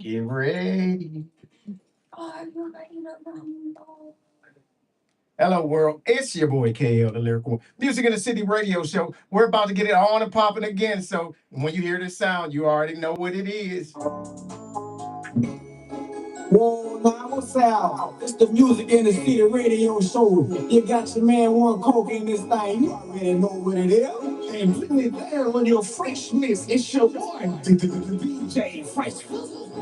Get ready. Hello, world. It's your boy KL, the Lyrical Music in the City radio show. We're about to get it on and popping again. So when you hear this sound, you already know what it is. Whoa, now what's out? It's the music in the city radio show. You got your man one coke in this thing. You already know what it is. And putting it there on your fresh mix. It's your boy, DJ Fresh.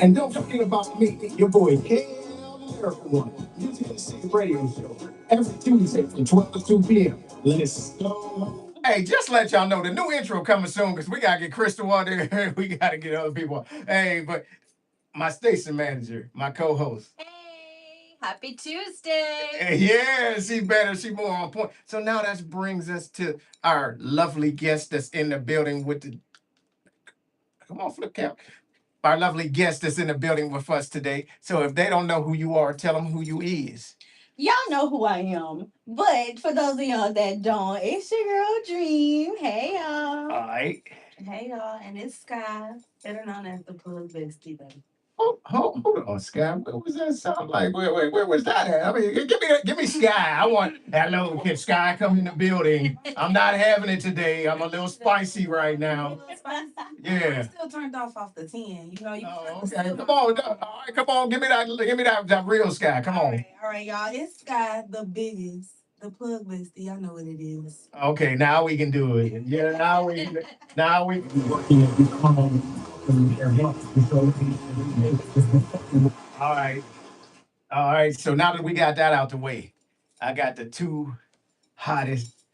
And don't forget about me, your boy KL, the Lyrical One. Music in the city radio show. Every Tuesday from 12 to 2 p.m. Let's go. Hey, just let y'all know the new intro coming soon because we got to get Crystal on there. We got to get other people. Hey, but my station manager, my co-host. Hey, happy Tuesday. Yeah, she better, she more on point. So now that brings us to our lovely guest that's in the building with the, come on, flip count. Our lovely guest that's in the building with us today. So if they don't know who you are, tell them who you is. Y'all know who I am. But for those of y'all that don't, it's your girl Dream. Hey, y'all. All right. Hey y'all, and it's Skyy, better known as the Plug Bestie. Hold on, Skyy. What was that sound like? Where was that at? I mean, give me Skyy. I want hello. Can Skyy come in the building? I'm not having it today. I'm a little spicy right now. Yeah. I'm still turned off the 10. You know, you Oh, have to okay. still- Come on, all right, come on. Give me that real Skyy. Come on. All right, y'all. It's Skyy, the biggest, the Plug Bestie. Y'all know what it is. Okay, now we can do it. Yeah, now we. All right. All right. So now that we got that out the way, I got the two hottest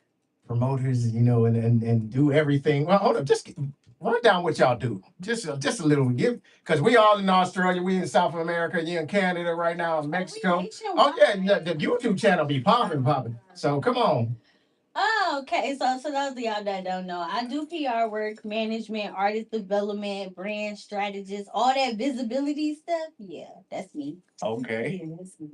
promoters, and do everything. Well, hold up, just run down what y'all do. Just a little give, because we all in Australia, we in South America, you in Canada right now, in Mexico. Oh yeah, the YouTube channel be popping. So come on. Oh, okay. So those of y'all that don't know, I do PR work, management, artist development, brand strategist, all that visibility stuff. Yeah, that's me. Okay. Yeah, that's me.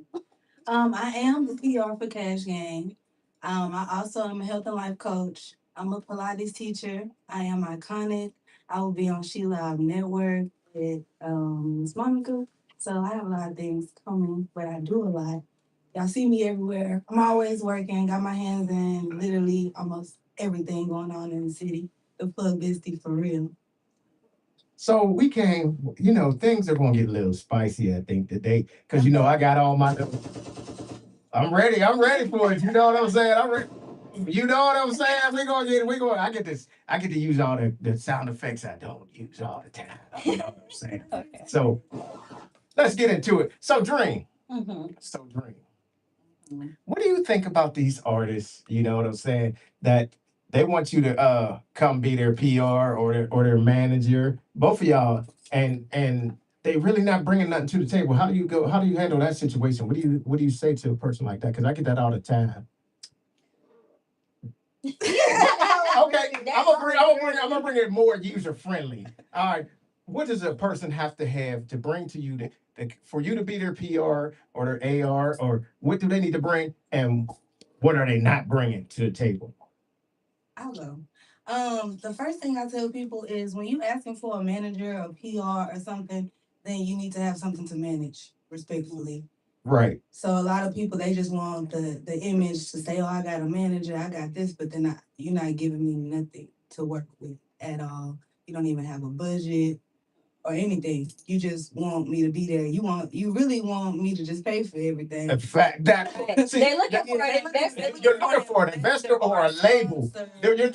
I am the PR for Cash Gang. I also am a health and life coach. I'm a Pilates teacher. I am iconic. I will be on She Live Network with Miss Monica. So I have a lot of things coming, but I do a lot. Y'all see me everywhere. I'm always working, got my hands in literally almost everything going on in the city. The Plug Bestie for real. So we came, things are gonna get a little spicy, I think, today. Cause I got all my I'm ready for it. You know what I'm saying? I'm ready. You know what I'm saying? I get to use all the sound effects I don't use all the time. You know what I'm saying? Okay. So let's get into it. So Dream. Mm-hmm. So Dream. What do you think about these artists? You know what I'm saying? That they want you to come be their PR or their manager, both of y'all, and they really not bringing nothing to the table. How do you go? How do you handle that situation? What do you say to a person like that? Because I get that all the time. Okay, I'm gonna bring it more user friendly. All right, what does a person have to bring to you for you to be their PR or their AR, or what do they need to bring, and what are they not bringing to the table? I'll go. The first thing I tell people is when you asking for a manager or PR or something, then you need to have something to manage respectfully. Right. So a lot of people they just want the image to say, "Oh, I got a manager, I got this," but then you're not giving me nothing to work with at all. You don't even have a budget or anything. You just want me to be there. You really want me to just pay for everything. In fact, They're looking for an investor. You're looking for an investor or a label. You're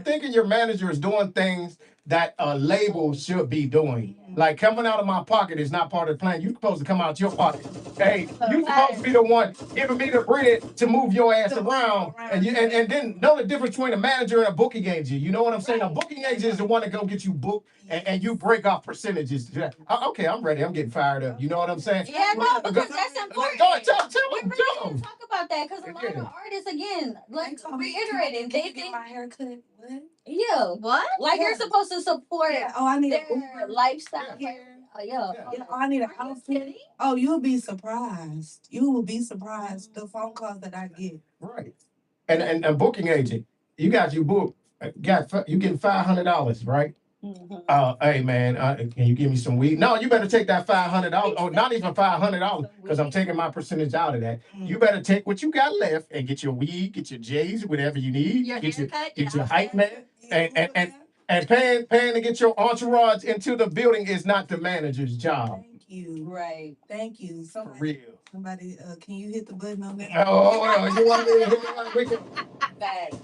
thinking your manager is doing things that a label should be doing. Like coming out of my pocket is not part of the plan. You're supposed to come out your pocket. Hey, you're supposed to be the one giving me the bread to move your ass around, and then know the difference between a manager and a booking agent. You know what I'm saying? A booking agent is the one that go get you booked, and you break off percentages. Okay, I'm ready. I'm getting fired up. You know what I'm saying? Yeah, no, because that's important. Go ahead, tell We me. really didn't talk about that because a lot of artists, again, like reiterating, they think my haircut. What? yeah, what? Like you're supposed to support Oh, I need their lifestyle. Yeah. Yeah. Oh, I need an outfit. Oh, you'll be surprised. You will be surprised the phone calls that I get. Right. And a booking agent, you got you booked. You getting $500, right? Hey man, can you give me some weed? No, you better take that $500. Oh, not even $500, because I'm taking my percentage out of that. You better take what you got left and get your weed, get your J's, whatever you need. Get your hype man, and paying to get your entourage into the building is not the manager's job. Thank you. Right. Thank you. For real. Somebody, can you hit the button on that? Oh, you want me to hit it like we can? Bad.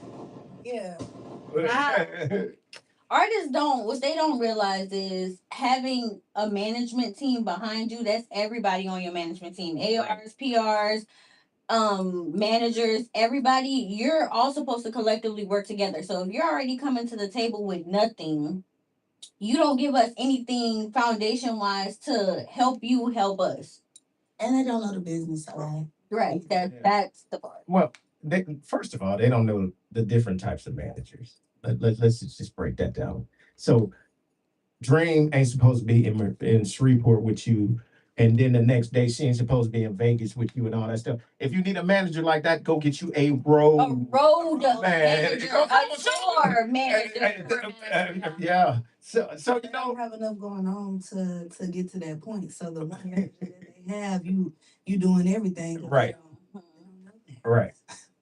Yeah. Artists don't, what they don't realize is having a management team behind you. That's everybody on your management team. ARs, PRs, managers, everybody. You're all supposed to collectively work together. So if you're already coming to the table with nothing, you don't give us anything foundation wise to help you help us. And they don't know the business side. Right. That's the part. Well, first of all, they don't know the different types of managers. Let's just break that down. So Dream ain't supposed to be in Shreveport with you, and then the next day she ain't supposed to be in Vegas with you and all that stuff. If you need a manager like that, go get you a road manager, a tour manager. Yeah. So you They know, don't have enough going on to get to that point. So the one manager that they have, you doing everything. Right. Right.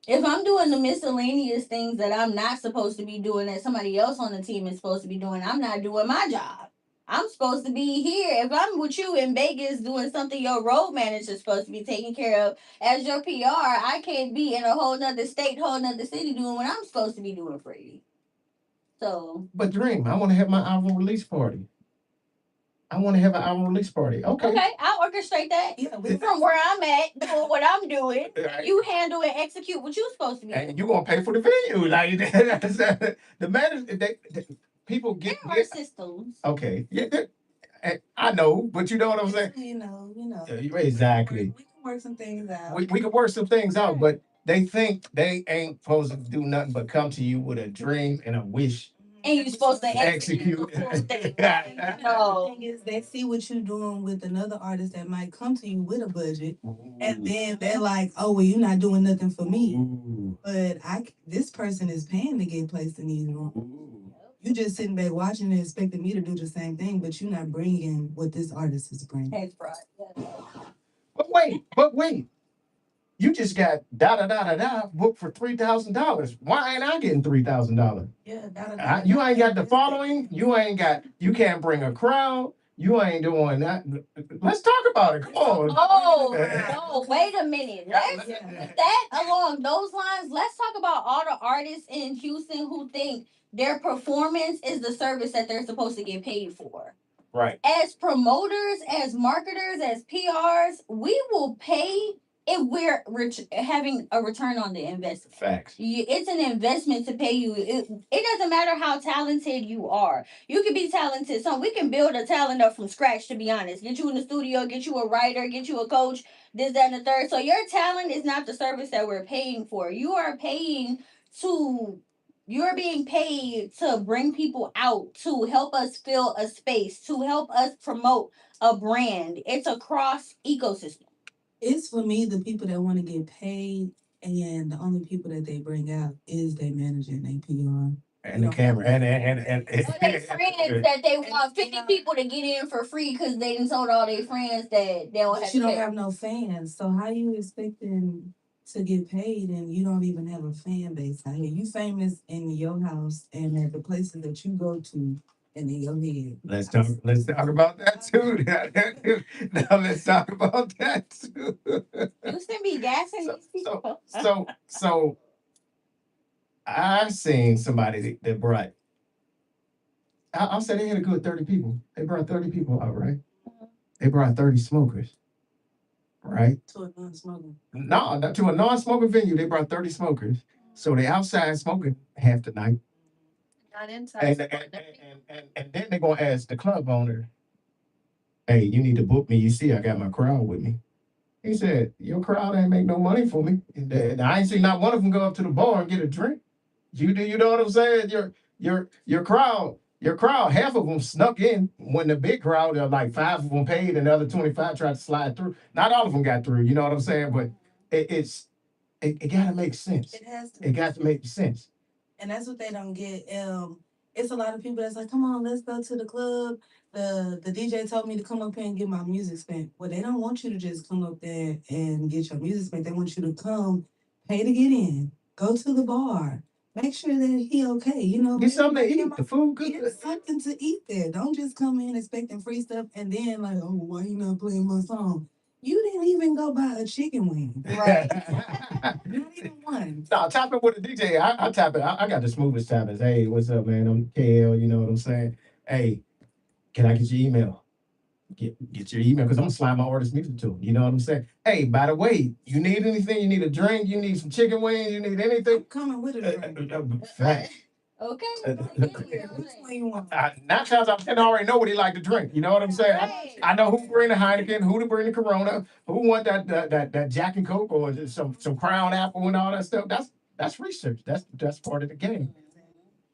If I'm doing the miscellaneous things that I'm not supposed to be doing, that somebody else on the team is supposed to be doing, I'm not doing my job. I'm supposed to be here. If I'm with you in Vegas doing something your road manager is supposed to be taking care of as your PR, I can't be in a whole nother state, whole nother city doing what I'm supposed to be doing for you. So. But Dream, I want to have my album release party. I want to have an album release party. Okay, I'll orchestrate that. Yeah, from where I'm at, doing what I'm doing. You handle and execute what you're supposed to be. And you gonna pay for the venue, like that's, the manager. People get there are systems. Okay, yeah, I know, but you know what I'm saying. You know. Exactly. We can work some things out. We can work some things out, but they think they ain't supposed to do nothing but come to you with a dream and a wish. And you're supposed to execute. The thing is, they see what you're doing with another artist that might come to you with a budget, and then they're like, "Oh, well, you're not doing nothing for me." Ooh. But this person is paying to get placed in these rooms. You just sitting back watching and expecting me to do the same thing, but you're not bringing what this artist is bringing. That's right. Yeah. But wait. You just got booked for $3,000. Why ain't I getting $3,000? Yeah, you ain't got the following. You can't bring a crowd. You ain't doing that. Let's talk about it. Come on. No, wait a minute. Let's that along those lines. Let's talk about all the artists in Houston who think their performance is the service that they're supposed to get paid for. Right. As promoters, as marketers, as PRs, we will pay if we're having a return on the investment. Facts. It's an investment to pay you. It doesn't matter how talented you are. You can be talented. So we can build a talent up from scratch, to be honest. Get you in the studio, get you a writer, get you a coach, this, that, and the third. So your talent is not the service that we're paying for. You're being paid to bring people out, to help us fill a space, to help us promote a brand. It's a cross ecosystem. It's for me the people that want to get paid, and the only people that they bring out is their manager and their PR. And the camera, and they friends that they want 50 people to get in for free because they done told all their friends that they don't have. But you don't have no fans, so how you expecting to get paid and you don't even have a fan base out here? You famous in your house and at the places that you go to. And in your head. Let's talk about that too. Now let's talk about that too. Houston be gassing these people. So I've seen somebody that brought. I'll say they had a good 30 people. They brought 30 people out, right? They brought 30 smokers, right? To a non-smoker. No, not to a non-smoker venue. They brought 30 smokers, so they outside smoking half the night. Not inside. And then they're gonna ask the club owner, "Hey, you need to book me. You see, I got my crowd with me." He said, "Your crowd ain't make no money for me. And I ain't seen not one of them go up to the bar and get a drink. You know what I'm saying? Your crowd, half of them snuck in when the big crowd, like 5 of them paid and the other 25 tried to slide through. Not all of them got through. You know what I'm saying? But it gotta make sense. It has to. It got to make sense. And that's what they don't get. it's a lot of people that's like, come on, let's go to the club. The DJ told me to come up here and get my music spent. Well, they don't want you to just come up there and get your music spent. They want you to come, pay to get in, go to the bar, make sure that he okay. You know, Get something to eat. The food good. get something to eat there. Don't just come in expecting free stuff and then like, oh, why you not playing my song? You didn't even go buy a chicken wing, Right. not even one. No, tap it with a DJ. I tap it. I got the smoothest tappers. Hey, what's up, man? I'm KL. You know what I'm saying? Hey, can I get your email? Get your email because I'm gonna slide my artist music to them. You know what I'm saying? Hey, by the way, you need anything? You need a drink? You need some chicken wings? You need anything? I'm coming with a drink. Fact. Okay. Which one you want? 9 times out of 10, I already know what he like to drink. You know what I'm saying? Right. I know who bring the Heineken, who to bring the Corona, who want that Jack and Coke or just some Crown Apple and all that stuff. That's research. That's part of the game.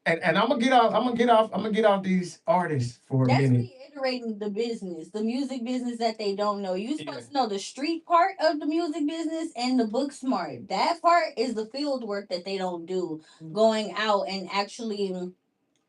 And I'm gonna get off these artists for a That's minute. reiterating the business, the music business that they don't know. You're Yeah. supposed to know the street part of the music business and the book smart. That part is the field work that they don't do. Going out and actually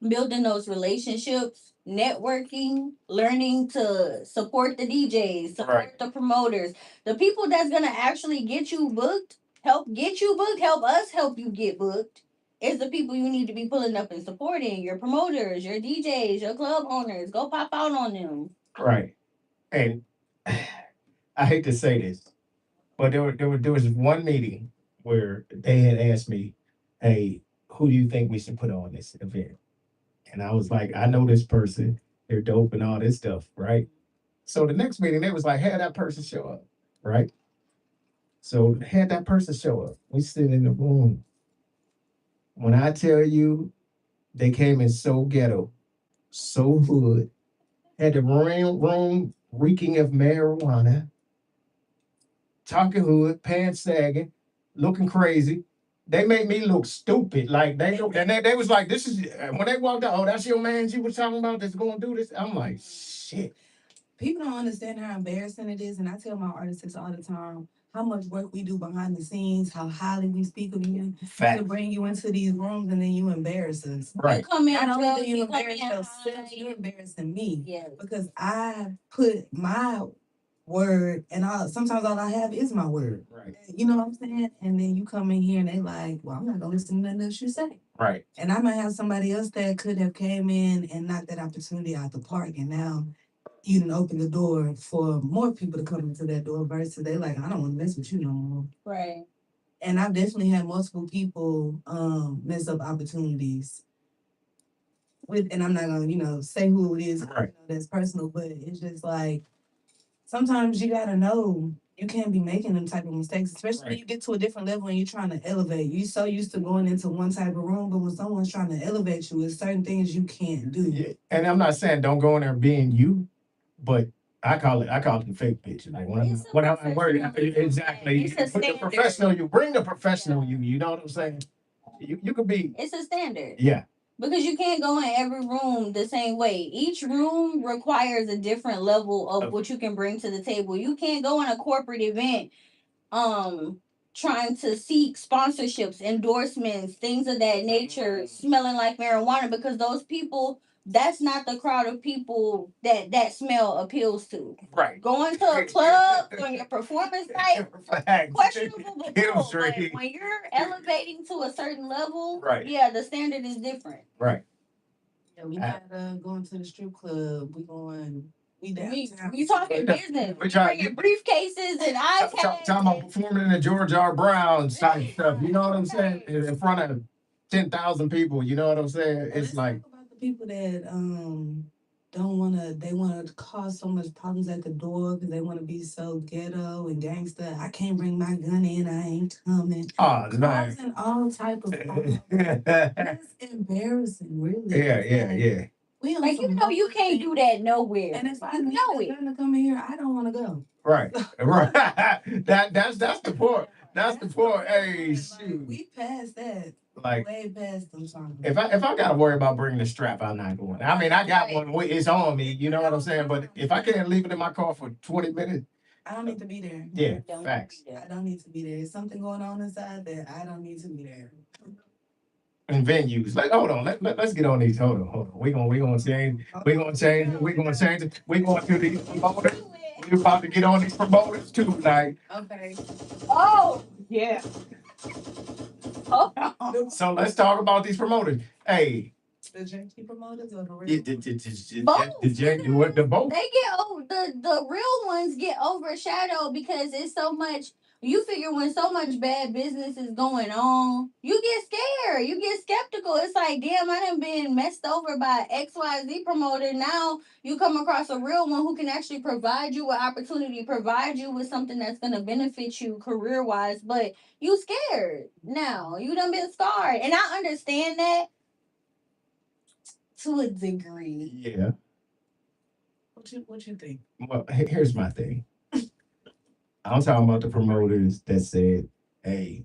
building those relationships, networking, learning to support the DJs, support Right. the promoters, the people that's gonna actually get you booked, help get you booked, help us help you get booked. Is the people you need to be pulling up and supporting, your promoters, your DJs, your club owners. Go pop out on them. Right. And I hate to say this, but there was one meeting where they had asked me, "Hey, who do you think we should put on this event?" And I was like, "I know this person. They're dope and all this stuff, right?" So the next meeting, they was like, "Had that person show up, right?" So had that person show up. We sit in the room. When I tell you, they came in so ghetto, so hood, had the room reeking of marijuana, talking hood, pants sagging, looking crazy. They made me look stupid. Like they look, and they was like, "This is," when they walked out. "Oh, that's your man you was talking about that's going to do this." I'm like, "Shit." People don't understand how embarrassing it is, and I tell my artists all the time how much work we do behind the scenes, how highly we speak of you to bring you into these rooms, and then you embarrass us. Right. You come in, Not only do drunk, you come embarrass in yourself, high. you're embarrassing me Yes. because I put my word, and sometimes all I have is my word. Right. You know what I'm saying? And then you come in here and they like, well, I'm not gonna listen to nothing else you say. Right. And I might have somebody else that could have came in and knocked that opportunity out the park, and now you didn't open the door for more people to come into that door versus they like, I don't want to mess with you no more. Right. And I've definitely had multiple people mess up opportunities with, and I'm not gonna, say who it is, Right. that's personal, but it's just like sometimes you gotta know you can't be making them type of mistakes, especially when you get to a different level and you're trying to elevate. You so used to going into one type of room, but when someone's trying to elevate you, there's certain things you can't do. Yeah. And I'm not saying don't go in there being you, but I call it the fake bitch. Like when I'm worried, exactly. It's a Put the standard. professional you, bring the professional you. You know what I'm saying? You could be. It's a standard. Yeah. Because you can't go in every room the same way. Each room requires a different level of what you can bring to the table. You can't go in a corporate event um trying to seek sponsorships, endorsements, things of that nature, smelling like marijuana because those people, that's not the crowd of people that smell appeals to. Right. Going to a club on your performance night, questionable but cool. But when you're elevating to a certain level, right, yeah, the standard is different. Right. Yeah, we not going to the strip club. We We talking business. We bringing briefcases and iPads. Talking about performing in the George R. Brown type stuff. You know what I'm saying? In front of 10,000 people. You know what I'm saying? It's like talk about the people that don't wanna. They wanna cause so much problems at the door because they wanna be so ghetto and gangster. I can't bring my gun in. I ain't coming. Oh man. Causing all type of problems. That's embarrassing, really. Yeah. We like you can't do that nowhere. And if I know it to come in here, I don't want to go. Right. That's the point. That's the point. Hey, shoot. We passed that. Like way past them songs. If I gotta worry about bringing the strap, I'm not going. I mean, I got one. It's on me. You know what I'm saying? But if I can't leave it in my car for 20 minutes, I don't need to be there. Yeah, facts. I don't need to be there. There's something going on inside that I don't need to be there. and venues. Like, hold on, let's get on these. Hold on. We gonna change. We gonna change. We gonna change it. We going to these promoters. We about to get on these promoters too, like. Okay. Oh yeah. Oh. So let's talk about these promoters. Hey. The janky promoters or the real? The both. They get the real ones get overshadowed because it's so much. You figure when so much bad business is going on, you get scared. You get skeptical. It's like, damn, I done been messed over by XYZ promoter. Now you come across a real one who can actually provide you with opportunity, provide you with something that's gonna benefit you career wise, but you scared now. You done been scarred. And I understand that to a degree. Yeah. What you think? Well, here's my thing. I'm talking about the promoters that said, "Hey,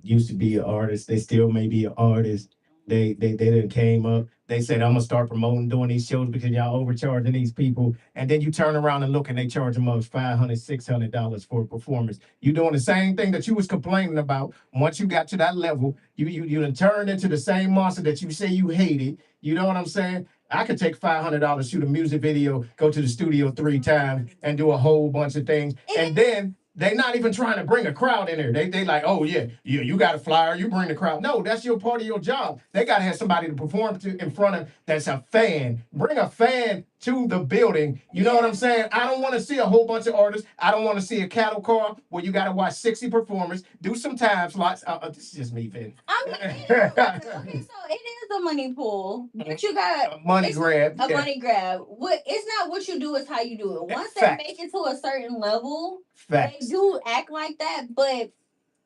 used to be an artist. They still may be an artist. They didn't came up. They said I'm gonna start promoting doing these shows because y'all overcharging these people. And then you turn around and look and they charge them up $500, $600 for a performance. You doing the same thing that you was complaining about. Once you got to that level, you done turned into the same monster that you say you hated. You know what I'm saying? I could take $500, shoot a music video, go to the studio 3 times, and do a whole bunch of things, and then they not even trying to bring a crowd in there. They like, oh yeah, you got a flyer, you bring the crowd. No, that's your part of your job. They got to have somebody to perform in front of that's a fan. Bring a fan to the building. You know what I'm saying? I don't want to see a whole bunch of artists. I don't want to see a cattle car where you got to watch 60 performers. Do some time slots. This is just me, Vin. I mean, okay, so it is a money pool, but you got a money grab. Money grab. It's not what you do, it's how you do it. Once they make it to a certain level, they do act like that. But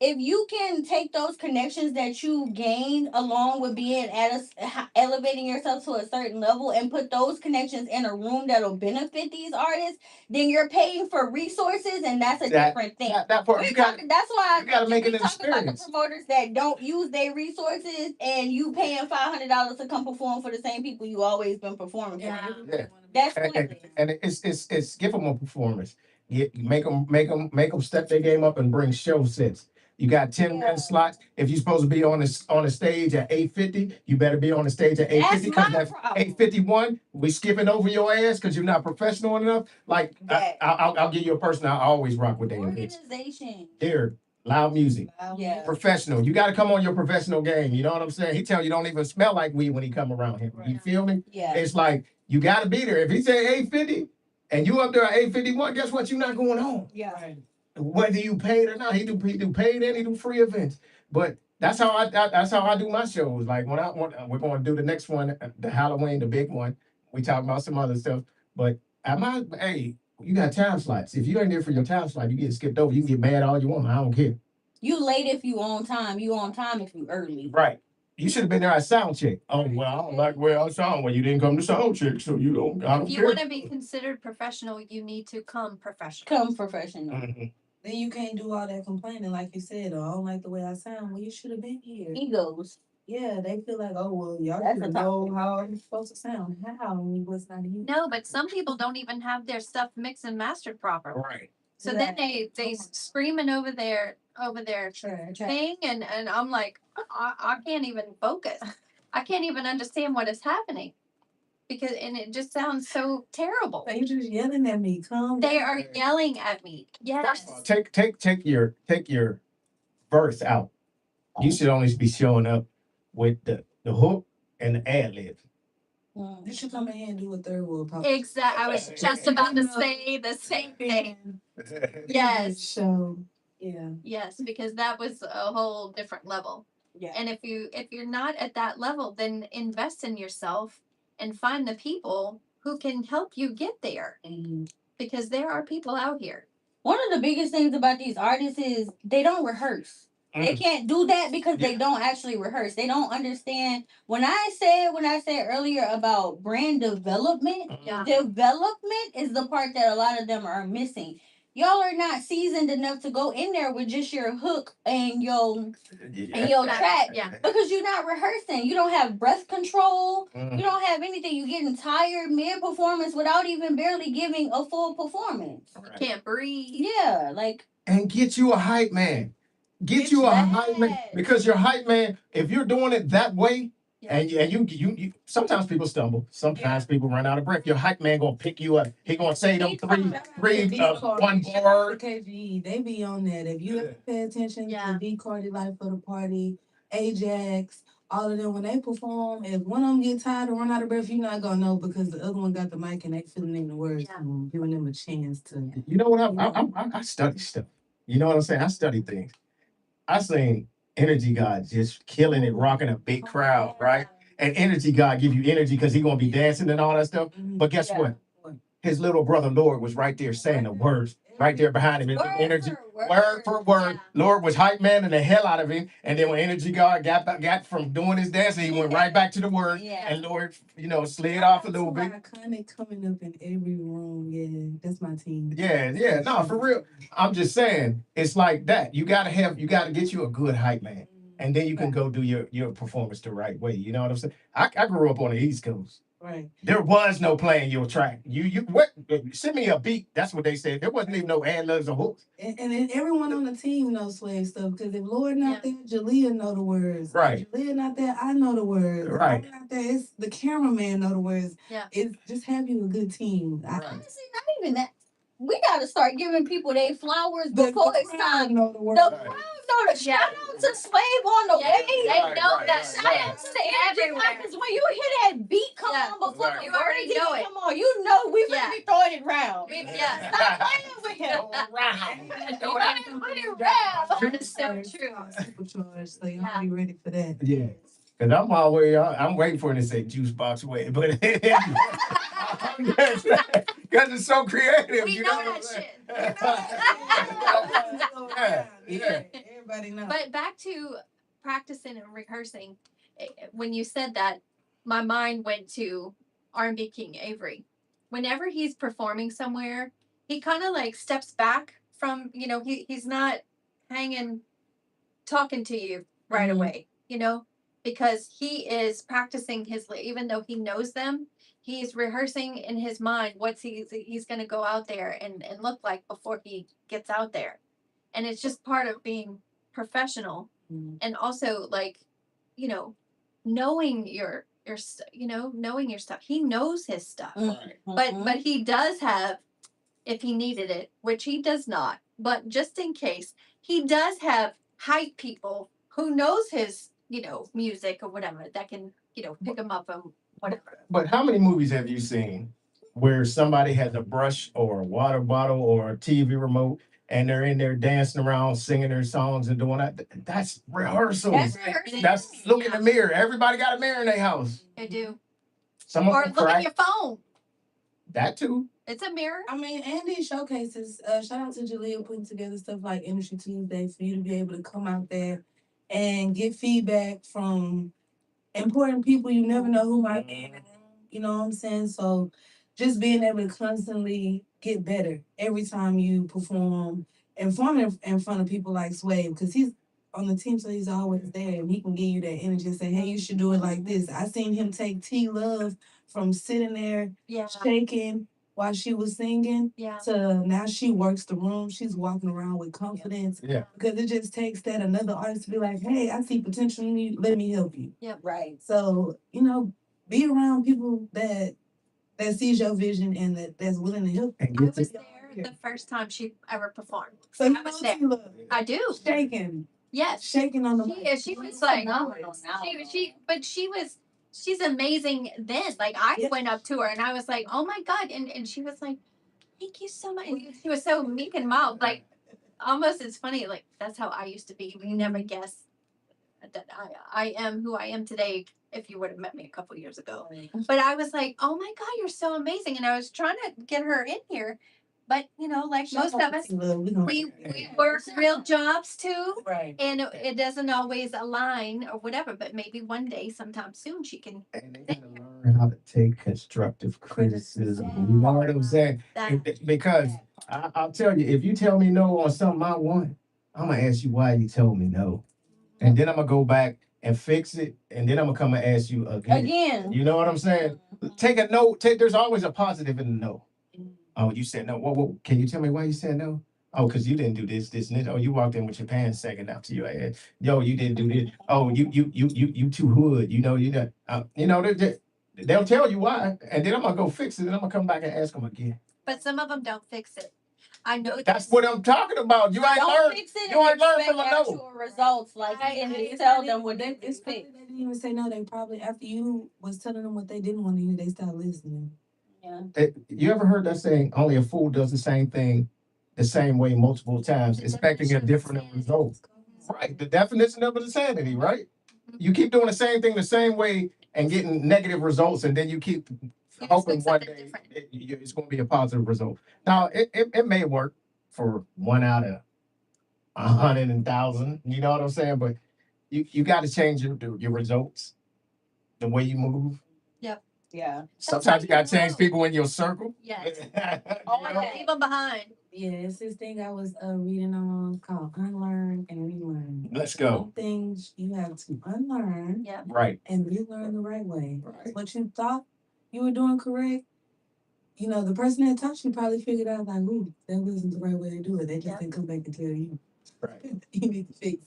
if you can take those connections that you gained along with being elevating yourself to a certain level and put those connections in a room that'll benefit these artists, then you're paying for resources, and that's a different thing. That's why you gotta make it an experience. About the promoters that don't use their resources, and you paying $500 to come perform for the same people you always been performing for. Yeah. That's and it's give them a performance. Make them step their game up and bring show sets. You got 10-minute slots. If you're supposed to be on the stage at 8:50, you better be on the stage at 8:50 because that's 8:51. We skipping over your ass because you're not professional enough. Like I'll give you a person I always rock with. Their organization. They're loud music. Yeah. Professional. You got to come on your professional game. You know what I'm saying? He tell you don't even smell like weed when he come around him. Right. You feel me? Yeah. It's like you got to be there. If he say 8:50 and you up there at 8:51, guess what? You're not going home. Yeah. Right. Whether you paid or not, he do paid and he do free events. But that's how I do my shows. Like we're going to do the next one, the Halloween, the big one. We talk about some other stuff. But you got time slots. If you ain't there for your time slot, you get skipped over. You can get mad all you want. I don't care. You late if you on time. You on time if you early. Right. You should have been there at sound check. Oh, well, I don't like where I sound. Well, you didn't come to sound check, so you don't. I don't If you care. want to be considered professional, you need to come professional. Come professional. Mm-hmm. Then you can't do all that complaining, like you said, or I don't like the way I sound. Well, you should have been here. Egos. Yeah, they feel like, oh, well, y'all should know how I'm supposed to sound. How? When you was not here. No, but some people don't even have their stuff mixed and mastered properly. Right. So then they screaming over their thing, and I'm like, I can't even focus. I can't even understand what is happening. Because it just sounds so terrible. They just yelling at me. They are yelling at me. Yes. Take your verse out. You should only be showing up with the hook and the ad libs. You should come in here and do a third world pop. Exactly. I was just about to say the same thing. Yes. So yeah. Yes, because that was a whole different level. Yeah. And if you're not at that level, then invest in yourself and find the people who can help you get there. Mm-hmm. Because there are people out here. One of the biggest things about these artists is they don't rehearse. They can't do that because they don't actually rehearse. They don't understand. When I said earlier about brand development, development is the part that a lot of them are missing. Y'all are not seasoned enough to go in there with just your hook and your track because you're not rehearsing. You don't have breath control. You don't have anything. You're getting tired mid-performance without even barely giving a full performance. Can't breathe. Yeah, like. And get you a hype man. Get you a hype man, because your hype man, if you're doing it that way, and you sometimes people stumble, sometimes people run out of breath. Your hype man gonna pick you up. He gonna say them one word. KG, they be on that. If you ever pay attention to D Cardi Life for the Party, Ajax, all of them, when they perform, if one of them get tired or run out of breath, you're not gonna know because the other one got the mic and they filling in the words, giving them a chance to. You know what? I study stuff. You know what I'm saying? I study things. I seen Energy God just killing it, rocking a big crowd, right? And Energy God give you energy because he gonna be dancing and all that stuff. But guess what? His little brother Lord was right there saying the words, right there behind him. Energy, word for word. Lord was hype man and the hell out of him. And then when Energy God got from doing his dancing, he went right back to the word. And Lord, slid off a little bit. Iconic coming up in every room. Yeah, that's my team. Yeah. No, for real. I'm just saying, it's like that. You gotta get you a good hype man. And then you can go do your performance the right way. You know what I'm saying? I grew up on the East Coast. Right. There was no playing your track. You what? Send me a beat. That's what they said. There wasn't even no ad-libs or hooks. And then everyone on the team knows Sway stuff because if Lord not there, Jalea know the words. Right. If Jalea not there, I know the words. Right. If I'm not there, it's the cameraman know the words. Yeah. It's just have you a good team. Right. Honestly, not even that. We gotta start giving people their flowers before it's time. Know the words. The crowd know the shout out to Slave on the way. They know that Shout out to the everywhere. Because when you hear that beat come on before the You already words know it. come on, you know we finna be throwing it round. Stop playing with him. Put it round. That is so true. Supercharged, so y'all be ready for that. Yeah. Cause I'm waiting for it to say juice box way, but because it's so creative. We you know what I'm that saying? Yeah. Everybody knows. But back to practicing and rehearsing. When you said that, my mind went to R&B King Avery. Whenever he's performing somewhere, he kind of like steps back from, he's not hanging, talking to you right away, because he is practicing even though he knows them, he's rehearsing in his mind what's he's going to go out there and look like before he gets out there. And it's just part of being professional. And also knowing your knowing your stuff. He knows his stuff. But he does have, if he needed it, which he does not, but just in case, he does have hype people who knows his music or whatever that can pick him up and whatever. But how many movies have you seen where somebody has a brush or a water bottle or a TV remote and they're in there dancing around, singing their songs and doing that? That's rehearsals. That's look in the mirror. Everybody got a mirror in their house. They do. Or look at your phone. That too. It's a mirror. I mean, and these showcases, shout out to Jalea putting together stuff like Industry Tuesday for you to be able to come out there and get feedback from important people you never know who might be in the room. You know what I'm saying? So just being able to constantly get better every time you perform and performing in front of people like Sway, because he's on the team, so he's always there and he can give you that energy and say, hey, you should do it like this. I seen him take T Love from sitting there shaking while she was singing to now she works the room. She's walking around with confidence. Yeah. Because it just takes that another artist to be like, hey, I see potential in you. Let me help you. Yeah, right. So, be around people that sees your vision and that's willing to help. I was there the first time she ever performed. So I was there. I do. Shaking. Yes. Shaking on the mic. She was like, she's amazing then. Like I went up to her and I was like, oh my God. And she was like, thank you so much. And she was so meek and mild. Like almost it's funny, like that's how I used to be. You never guess that I am who I am today if you would have met me a couple years ago. But I was like, oh my God, you're so amazing. And I was trying to get her in here. But, like most of us, we work real jobs too. Right. And it doesn't always align or whatever. But maybe one day, sometime soon, she can. And they gotta learn how to take constructive criticism. You know what I'm saying? Because I'll tell you, if you tell me no on something I want, I'm going to ask you why you told me no. And then I'm going to go back and fix it. And then I'm going to come and ask you again. You know what I'm saying? Take a no. There's always a positive in the no. Oh, you said no. Whoa. Can you tell me why you said no? Oh, because you didn't do this, and this. Oh, you walked in with your pants sagging out to your ass. Yo, you didn't do this. Oh, you too hood. You know, they'll tell you why, and then I'm gonna go fix it, and I'm gonna come back and ask them again. But some of them don't fix it. I know That's what I'm talking about. You ain't Don't learned. fix it You and ain't learned expect from a no. actual results. Like you didn't tell them what they It's probably expect. they didn't even say no. They probably after you was telling them what they didn't want to hear, they stopped listening. Yeah. You ever heard that saying? Only a fool does the same thing the same way multiple times, expecting a different result. Right. The definition of insanity, right? You keep doing the same thing the same way and getting negative results, and then you keep hoping one day it's going to be a positive result. Now, it may work for 1 out of 100,000. You know what I'm saying? But you got to change your results, the way you move. Yep. Yeah. Sometimes you got to change people in your circle. Yes. Oh, Or leave them behind. Yeah, it's this thing I was reading on called Unlearn and Relearn. Let's go. Some things you have to unlearn Yep. Right. and relearn the right way. Right. What you thought you were doing correct, you know, the person that taught you probably figured out like, ooh, that wasn't the right way to do it. They just didn't come back and tell you. Right. You need to fix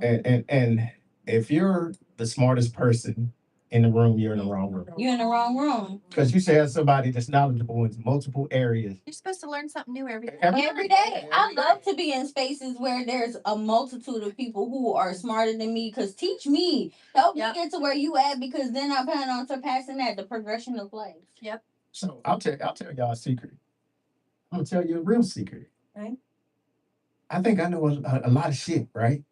it. And if you're the smartest person in the room, you're in the wrong room. You're in the wrong room. Because you say as somebody that's knowledgeable in multiple areas. You're supposed to learn something new every day. Every day. I love to be in spaces where there's a multitude of people who are smarter than me. Because teach me. Help me get to where you at, because then I plan on surpassing that, the progression of life. Yep. So I'll tell y'all a secret. I'm gonna tell you a real secret. Right. I think I know a lot of shit, right?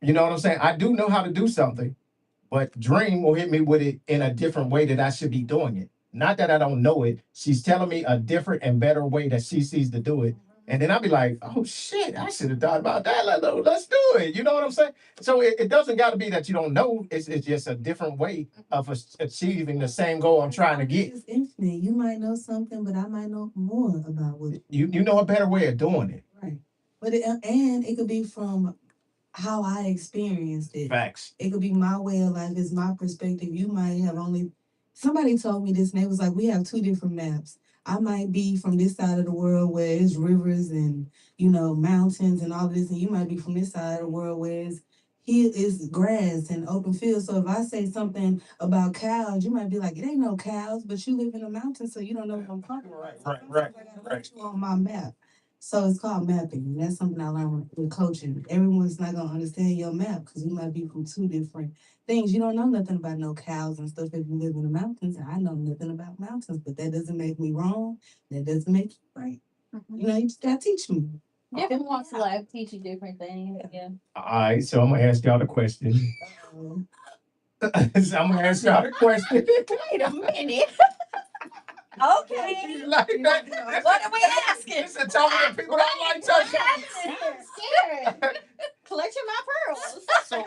You know what I'm saying? I do know how to do something, but Dream will hit me with it in a different way that I should be doing it. Not that I don't know it. She's telling me a different and better way that she sees to do it. And then I'll be like, oh shit, I should have thought about that. Let's do it. You know what I'm saying? So it doesn't got to be that you don't know. It's just a different way of achieving the same goal I'm trying to get. It's infinite. You might know something, but I might know more about what You know a better way of doing it. Right. But it could be from how I experienced it. Facts. It could be my way of life. It's my perspective. You might have only. Somebody told me this, and they was like, we have two different maps. I might be from this side of the world where it's rivers and mountains and all of this, and you might be from this side of the world where it's grass and open fields. So if I say something about cows, you might be like, it ain't no cows, but you live in the mountains, so you don't know what I'm talking about. Right. I gotta put you on my map. So it's called mapping. And that's something I learned with coaching. Everyone's not gonna understand your map because you might be from two different things. You don't know nothing about no cows and stuff if you live in the mountains. I know nothing about mountains, but that doesn't make me wrong. That doesn't make you right. Mm-hmm. You just gotta teach me. Different walks of life teach you different things. Yeah. All right, so I'm gonna ask y'all the question. So I'm gonna ask y'all the question. Wait a minute. Okay. Like that. What are we asking? Listen, tell me the people that like touching. I'm scared. Clutching my pearls. So,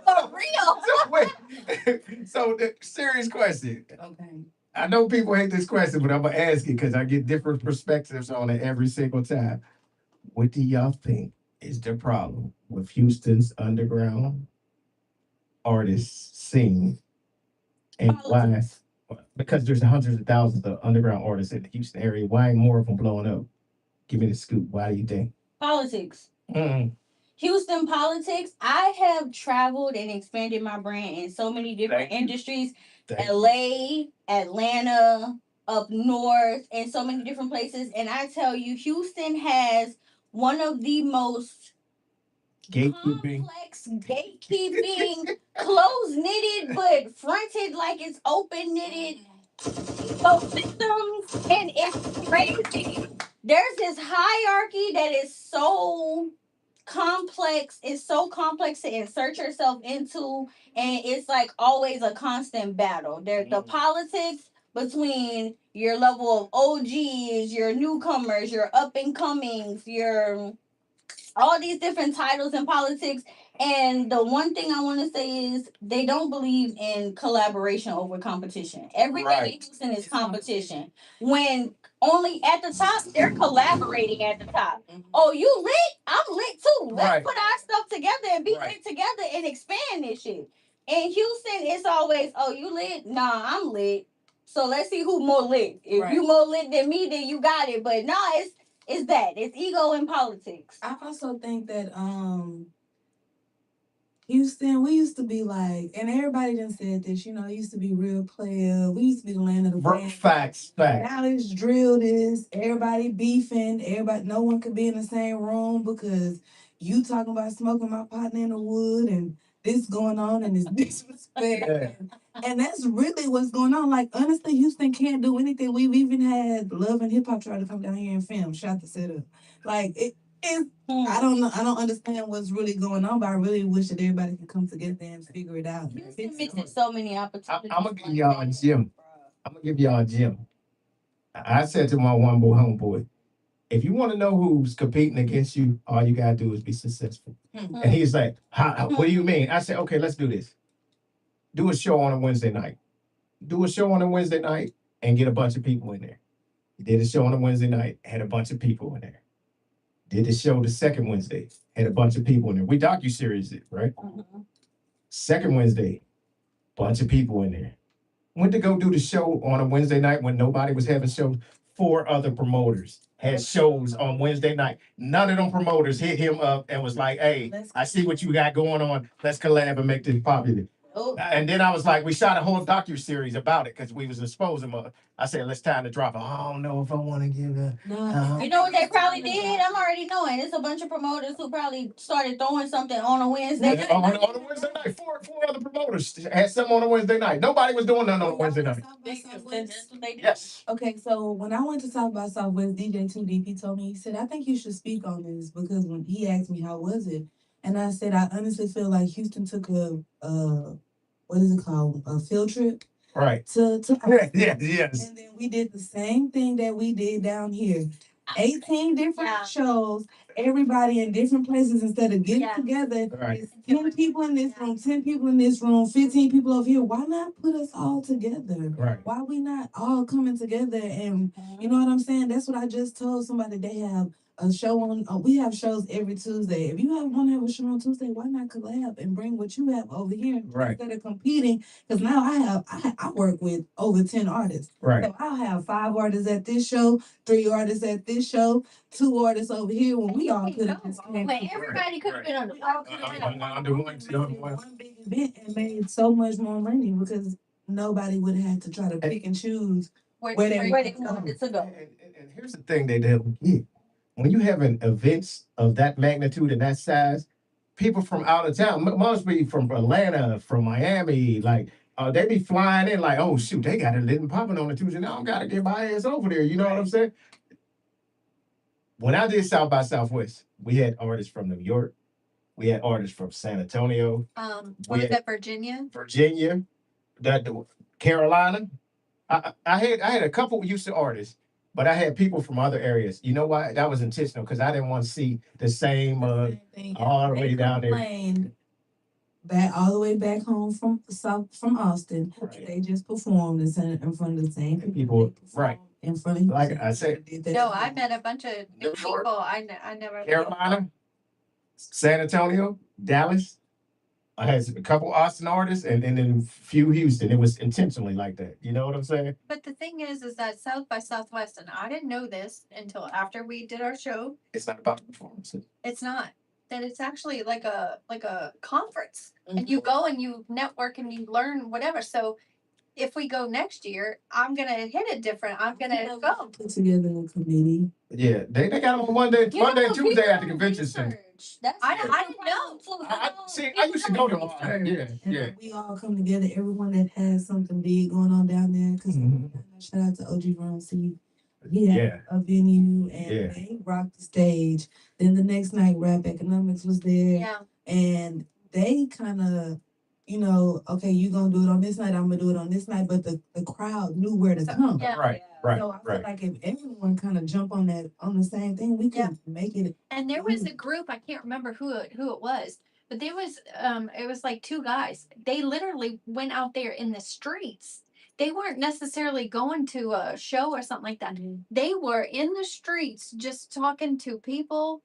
For real. so the serious question. Okay. I know people hate this question, but I'm gonna ask it because I get different perspectives on it every single time. What do y'all think is the problem with Houston's underground artist scene, and why? Because there's hundreds of thousands of underground artists in the Houston area. Why ain't more of them blowing up? Give me the scoop. Why do you think? Politics. Houston politics. I have traveled and expanded my brand in so many different industries. LA, Atlanta, up north, and so many different places. And I tell you, Houston has one of the most complex gatekeeping, close knitted, but fronted like it's open knitted systems, and it's crazy. There's this hierarchy that is so complex. It's so complex to insert yourself into, and it's like always a constant battle. There's the politics between your level of OGs, your newcomers, your up and comings, your all these different titles in politics. And the one thing I want to say is they don't believe in collaboration over competition. Everything in Houston is competition. When only at the top, they're collaborating at the top. Oh, you lit? I'm lit too. Let's put our stuff together and be lit together and expand this shit. In Houston, it's always, oh, you lit? Nah, I'm lit. So let's see who more lit. If you more lit than me, then you got it. But no, it's that. It's ego in politics. I also think that Houston, we used to be like, and everybody done said this, it used to be real player. We used to be the land of the brand. Facts. Now it's drill this, everybody beefing, no one could be in the same room because you talking about smoking my partner in the wood and this going on and this disrespect. Yeah. And that's really what's going on. Like, honestly, Houston can't do anything. We've even had Love and Hip Hop try to come down here and film, shot the setup. Like, it's I don't know. I don't understand what's really going on, but I really wish that everybody could come together and figure it out. Houston missing so many opportunities. I'm gonna give y'all a gym. I said to my one boy homeboy, if you want to know who's competing against you, all you gotta do is be successful. Mm-hmm. And he's like, what do you mean? I said, okay, let's do this. Do a show on a Wednesday night. And get a bunch of people in there. He did a show on a Wednesday night, had a bunch of people in there. Did the show the second Wednesday, had a bunch of people in there. We docu-series it, right? Mm-hmm. Second Wednesday, bunch of people in there. Went to go do the show on a Wednesday night when nobody was having shows. 4 other promoters had shows on Wednesday night. None of them promoters hit him up and was like, hey, I see what you got going on. Let's collab and make this popular. Oh. And then I was like, we shot a whole docu-series about it because we was exposing him. I said, let's time to drop it. I don't know if I want to give a... You know what they probably did? I'm already knowing. It's a bunch of promoters who probably started throwing something on a Wednesday night. On a Wednesday night. Four other promoters had something on a Wednesday night. Nobody was doing nothing on a Wednesday night. Yes. Okay, so when I went to South by Southwest, DJ 2 Deep, he told me, he said, I think you should speak on this because when he asked me how was it, and I said, I honestly feel like Houston took a what is it called? A field trip. Right. To yes. And then we did the same thing that we did down here. 18 different shows, everybody in different places instead of getting together. Right. It's 10 people in this room, 10 people in this room, 15 people over here. Why not put us all together? Right. Why we not all coming together? And you know what I'm saying? That's what I just told somebody. They have a show on. We have shows every Tuesday. If you want to have a show on Tuesday, why not collab and bring what you have over here instead of competing? Because now I work with over 10 artists. Right. So I'll have 5 artists at this show, 3 artists at this show, 2 artists over here. When we all could have just came. When everybody could have been on the one big event and made so much more money because nobody would have had to try to pick and choose where they wanted to go. And here's the thing they don't get. When you having events of that magnitude and that size, people from out of town, must be from Atlanta, from Miami, like they be flying in like, oh shoot, they got it lit and popping on a Tuesday. Now I gotta get my ass over there. You know what I'm saying? When I did South by Southwest, we had artists from New York, we had artists from San Antonio, was that Virginia, Carolina. I had a couple Houston artists. But I had people from other areas. You know why? That was intentional because I didn't want to see the same thing. all the way down there. All the way back home from Austin. Right. They just performed in front of the same people. Right. In front of like I said. No, I met a bunch of new people. I never. Carolina, San Antonio, Dallas. I had a couple Austin artists and then a few Houston. It was intentionally like that. You know what I'm saying? But the thing is that South by Southwest, and I didn't know this until after we did our show. It's not about the performances. It's not. That it's actually like a conference, and you go and you network and you learn whatever. So if we go next year, I'm gonna hit it different. I'm gonna go put together a committee. Yeah, they got them on Monday and Tuesday at the convention center. I didn't know. I used to go to them. Yeah. We all come together. Everyone that has something big going on down there. Because shout out to OG Ron C. He had a venue and they rocked the stage. Then the next night, Rap Economics was there. Yeah. And they kind of, okay, you gonna do it on this night, I'm gonna do it on this night, but the crowd knew where to come. Yeah. Right. So I feel like if everyone kind of jump on the same thing, we could make it. And there was a group, I can't remember who it was, but there was it was like 2 guys. They literally went out there in the streets. They weren't necessarily going to a show or something like that. Mm-hmm. They were in the streets just talking to people,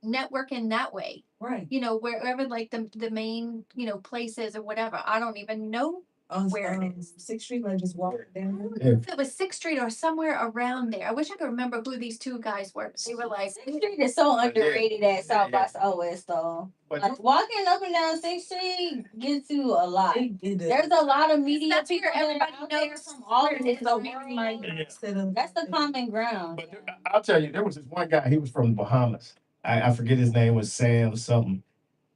networking that way. Right. Wherever like the main, place is or whatever. I don't even know On where it is. 6th Street, like just walk down. I don't know if it was 6th Street or somewhere around there. I wish I could remember who these two guys were. They were like, 6th Street is so underrated at South by Southwest, though. Like walking up and down 6th Street gets you a lot. There's a lot of media that's people where everybody out there knows from all where of it this. is. So that's the common ground. But I'll tell you, there was this one guy. He was from the Bahamas. I forget his name was Sam something.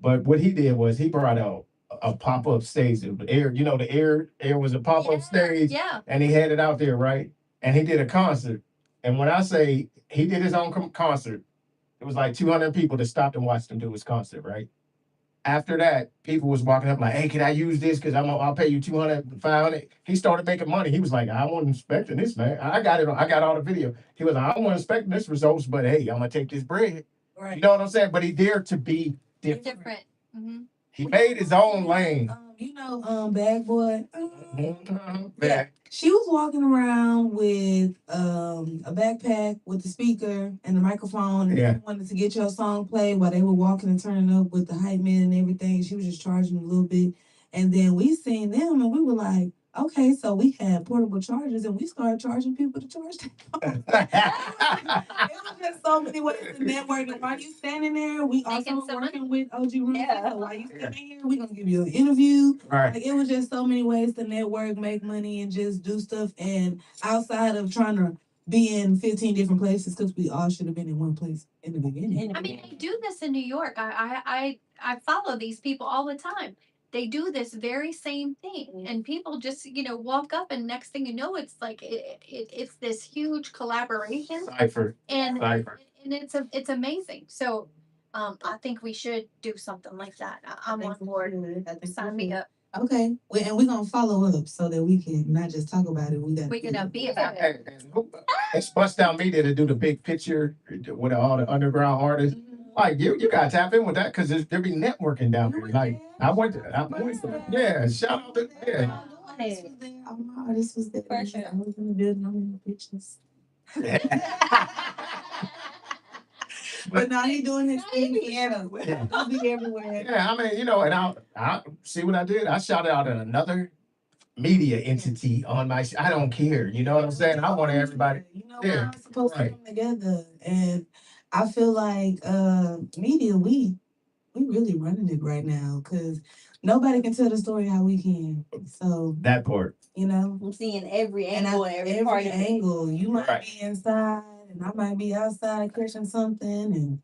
But what he did was he brought out a pop up stage. The air, the air was a pop up stage, Yeah. and he had it out there, right? And he did a concert. And when I say he did his own concert, it was like 200 people that stopped and watched him do his concert, right? After that, people was walking up like, "Hey, can I use this? Because I'll pay you 200, 500." He started making money. He was like, "I wasn't expecting this, man. I got it. I got all the video." He was like, "I wasn't expecting this results, but hey, I'm gonna take this bread." Right. You know what I'm saying? But he dared to be different. Mm-hmm. He made his own lane. Bag Boy. Yeah. She was walking around with a backpack with the speaker and the microphone, and they wanted to get your song played while they were walking and turning up with the hype man and everything. She was just charging a little bit, and then we seen them, and we were like, okay, so we had portable chargers, and we started charging people to charge their phone. It was just so many ways to network. And while you standing there, we also working with OG Room. So while you standing here, we gonna give you an interview. Right. Like, it was just so many ways to network, make money, and just do stuff. And outside of trying to be in 15 different places, because we all should have been in one place in the beginning. I mean, they do this in New York. I follow these people all the time. They do this very same thing, and people just walk up, and next thing you know, it's like it's this huge collaboration. Cipher. And it's amazing. So I think we should do something like that. I'm on board. Sign me up. Okay, and we're gonna follow up so that we can not just talk about it. We're gonna be about it. It's Bust Down Media to do the big picture with all the underground artists. Like you gotta tap in with that because there'll be networking down there. Like I went to, shout out to This was there. For sure. I was in the building. I'm in the pictures. But now he doing his thing everywhere. I'll be everywhere. Yeah, I mean, and I see what I did. I shouted out at another media entity on my. I don't care. You know what I'm saying? I want everybody. We're supposed to come together, and I feel like media, we really running it right now because nobody can tell the story how we can. So that part. I'm seeing every angle and every part of angle. You might be inside, and I might be outside catching something, and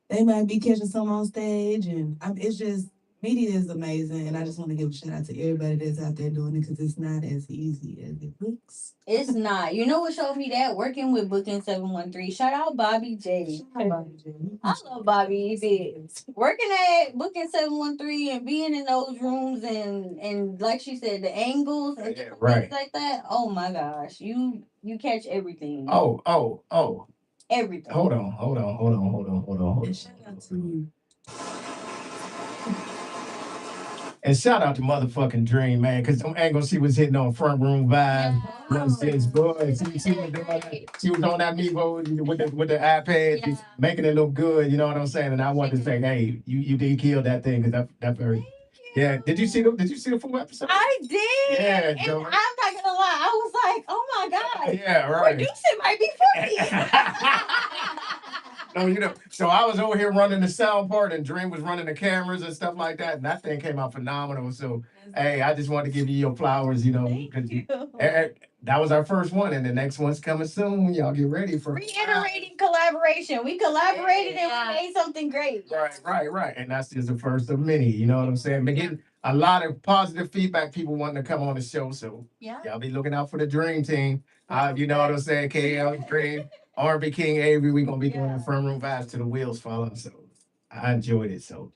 they might be catching something on stage, and it's just. Media is amazing, and I just want to give a shout out to everybody that's out there doing it because it's not as easy as it looks. It's not. You know what showed me that? Working with Booking 713. Shout out Bobby J. Shout out Bobby J. I love Bobby. Working at Booking 713 and being in those rooms and like she said, the angles and things like that. Oh my gosh. You catch everything. Oh. Everything. Hold on. And shout out to you. And shout out to motherfucking Dream, man, because them angles she was hitting on front room vibe. She was on that Mevo with the iPad, making it look good. You know what I'm saying? And I wanted to say, hey, you did kill that thing because that very. Yeah. Did you see the full episode? I did. Yeah, and I'm not gonna lie. I was like, oh my god. Yeah, right. Producing might be funny. No, so I was over here running the sound part, and Dream was running the cameras and stuff like that, and that thing came out phenomenal. So, hey, I just wanted to give you your flowers, Thank you. That was our first one, and the next one's coming soon. Y'all get ready for reiterating collaboration. We collaborated and we made something great. Right. And that's just the first of many. You know what I'm saying? Been getting a lot of positive feedback, people wanting to come on the show. So y'all be looking out for the Dream Team. You know what I'm saying? KL, Dream, R&B King Avery. We're gonna be doing the front room vibes to the wheels falling. So I enjoyed it. So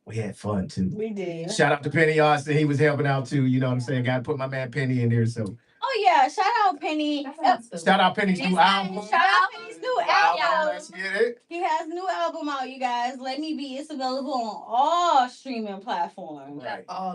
we had fun too. We did. Shout out to Penny Austin. He was helping out too. You know what I'm saying? Got to put my man Penny in there. So. Oh yeah, shout out Penny. Shout out Penny's new album. Shout out Penny's new album. Let's get it. He has a new album out, you guys. Let Me Be. It's available on all streaming platforms. Right. All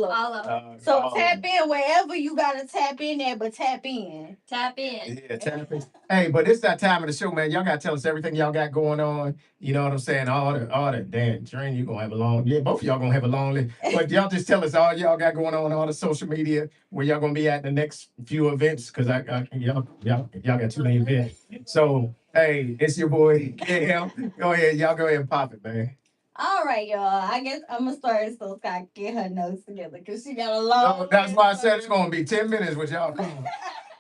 of them. So tap in wherever you gotta tap in there, but tap in. Tap in. Yeah, tap in. Hey, but it's that time of the show, man. Y'all gotta tell us everything y'all got going on. You know what I'm saying? All the damn Drain, you gonna have a long, yeah, both of y'all gonna have a long list. But y'all just tell us all y'all got going on all the social media, where y'all gonna be at the next few events, because y'all got too many events. So hey, it's your boy KL. Go ahead, y'all go ahead and pop it, man. All right, y'all. I guess I'm gonna start so Skyy get her notes together because she got a long. No, that's why I said it's gonna be 10 minutes with y'all. Come on.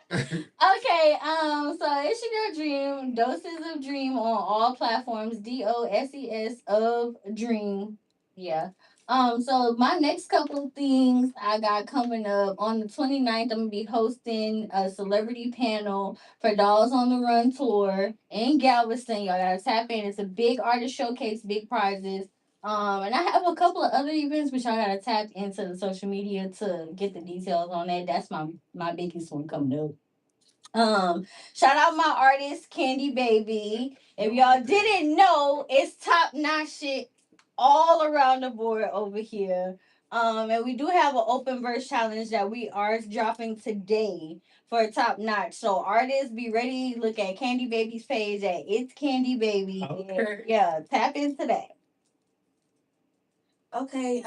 Okay, so it's your girl Dream, Doses of Dream on all platforms, DOSES of Dream. Yeah. So my next couple of things I got coming up on the 29th, I'm gonna be hosting a celebrity panel for Dolls on the Run tour in Galveston. Y'all gotta tap in. It's a big artist showcase, big prizes. And I have a couple of other events which I gotta tap into the social media to get the details on that. That's my biggest one coming up. Shout out my artist Candy Baby. If y'all didn't know, it's top notch shit all around the board over here. And we do have an open verse challenge that we are dropping today for top notch. So artists, be ready. Look at Candy Baby's page at It's Candy Baby. Okay. Yeah, tap into that. Okay,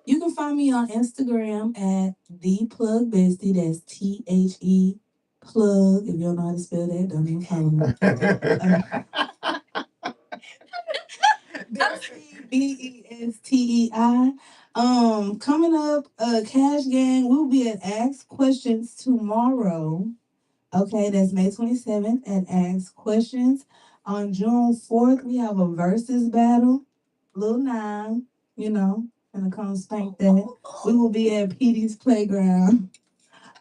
you can find me on Instagram at the plug bestie. That's THE plug. If you don't know how to spell that, don't even follow me. BESTEI. Coming up, Cash Gang will be at Ask Questions tomorrow. Okay, that's May 27th at Ask Questions. On June 4th, we have a versus battle. Lil Nine, gonna come spank that. We will be at PD's Playground.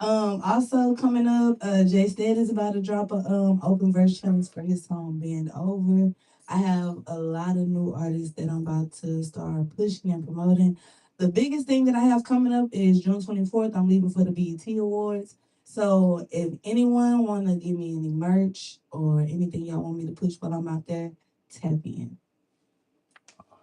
Also coming up, Jay Stead is about to drop a open verse challenge for his song Bend Over. I have a lot of new artists that I'm about to start pushing and promoting. The biggest thing that I have coming up is June 24th. I'm leaving for the BET Awards. So if anyone want to give me any merch or anything y'all want me to push while I'm out there, tap in.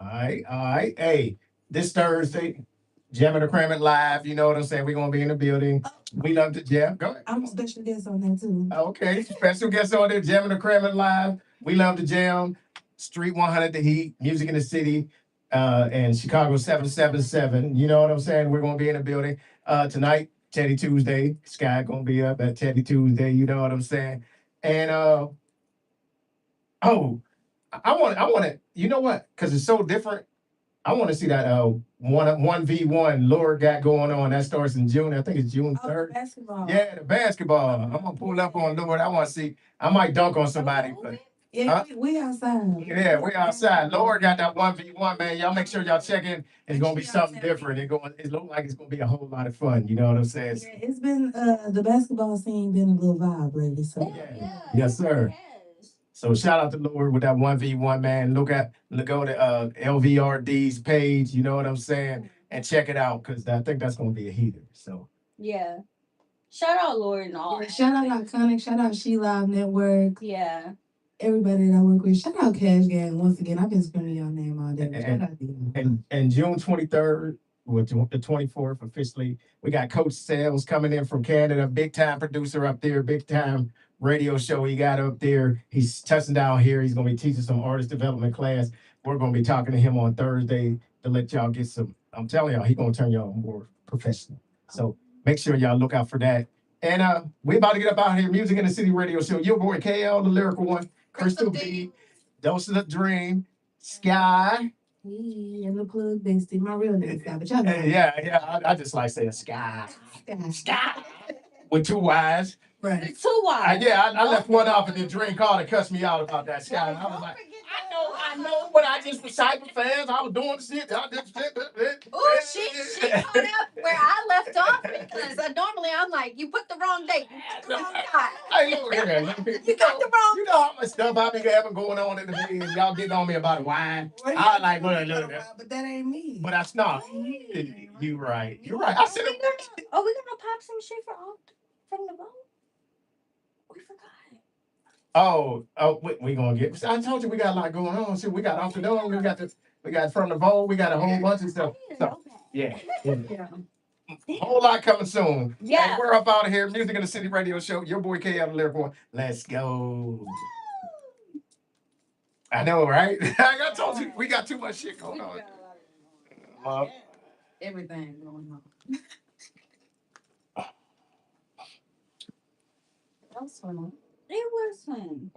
All right. Hey, this Thursday, Jamming the Cram It Live. You know what I'm saying? We're gonna be in the building. We love to jam. Go ahead. I'm a special guest on that too. Okay, special guest on there, Jamming the Cram It Live. We love to jam. Street 100 The Heat, Music in the City, and Chicago 777. You know what I'm saying? We're gonna be in the building. Tonight, Teddy Tuesday. Skyy gonna be up at Teddy Tuesday, you know what I'm saying? And I want to, you know what? Because it's so different. I want to see that 1v1 Lord got going on. That starts in June. I think it's June 3rd. Basketball. Yeah, the basketball. I'm gonna pull up on Lord. I want to see. I might dunk on somebody, but Yeah, we outside. yeah, we outside. Lord got that 1v1, man. Y'all make sure y'all check in. It's gonna be something different. It look like it's gonna be a whole lot of fun. You know what I'm saying? Yeah, it's been the basketball scene been a little vibe lately. So Yes, sir. So shout out to Lord with that 1v1, man. Go to LVRD's page, you know what I'm saying? And check it out, because I think that's gonna be a heater. So yeah. Shout out Lord and all. Yeah, shout out Iconic, shout out She Live Network. Yeah. Everybody that I work with. Shout out Cash Gang once again. I've been screaming your name all day. Shout out to you. And June 23rd, with the 24th officially, we got Coach Sales coming in from Canada, big time producer up there, big time radio show he got up there. He's touching down here. He's going to be teaching some artist development class. We're going to be talking to him on Thursday to let y'all get some. I'm telling y'all, he's going to turn y'all more professional. So make sure y'all look out for that. And we about to get up out here. Music in the City radio show. Your boy KL, the lyrical one, Crystal D, Doses of Dream, Skyy. And the plug bestie. My real name is Skyy, but y'all know. Yeah. I just like saying Skyy. Skyy. With two Y's. Right. Too wide. I left one off and then Dream called and cussed me out about that Skyy. And I was like, I know, but I just was cyber fans. I was doing the shit. Ooh, she caught up where I left off because normally I'm like, you put the wrong date, you put the wrong time. Hey, look here. You got the wrong. You know how much stuff I be having going on in the video. Y'all getting on me about wine. I was like, look. But that ain't me. But that's not. You right. You're right. I said, we gonna pop some shit from the vote? We forgot. We gonna get. I told you we got a lot going on. See, we got off the dome. We got from the bowl. We got a whole bunch of stuff. So yeah, Yeah. whole lot coming soon. Yeah. Hey, we're up out of here. Music in the City Radio Show. Your boy KL the Lyric Boy. Let's go. I know, right? I told you we got too much shit going on. Everything going on. That was fun. It was fun.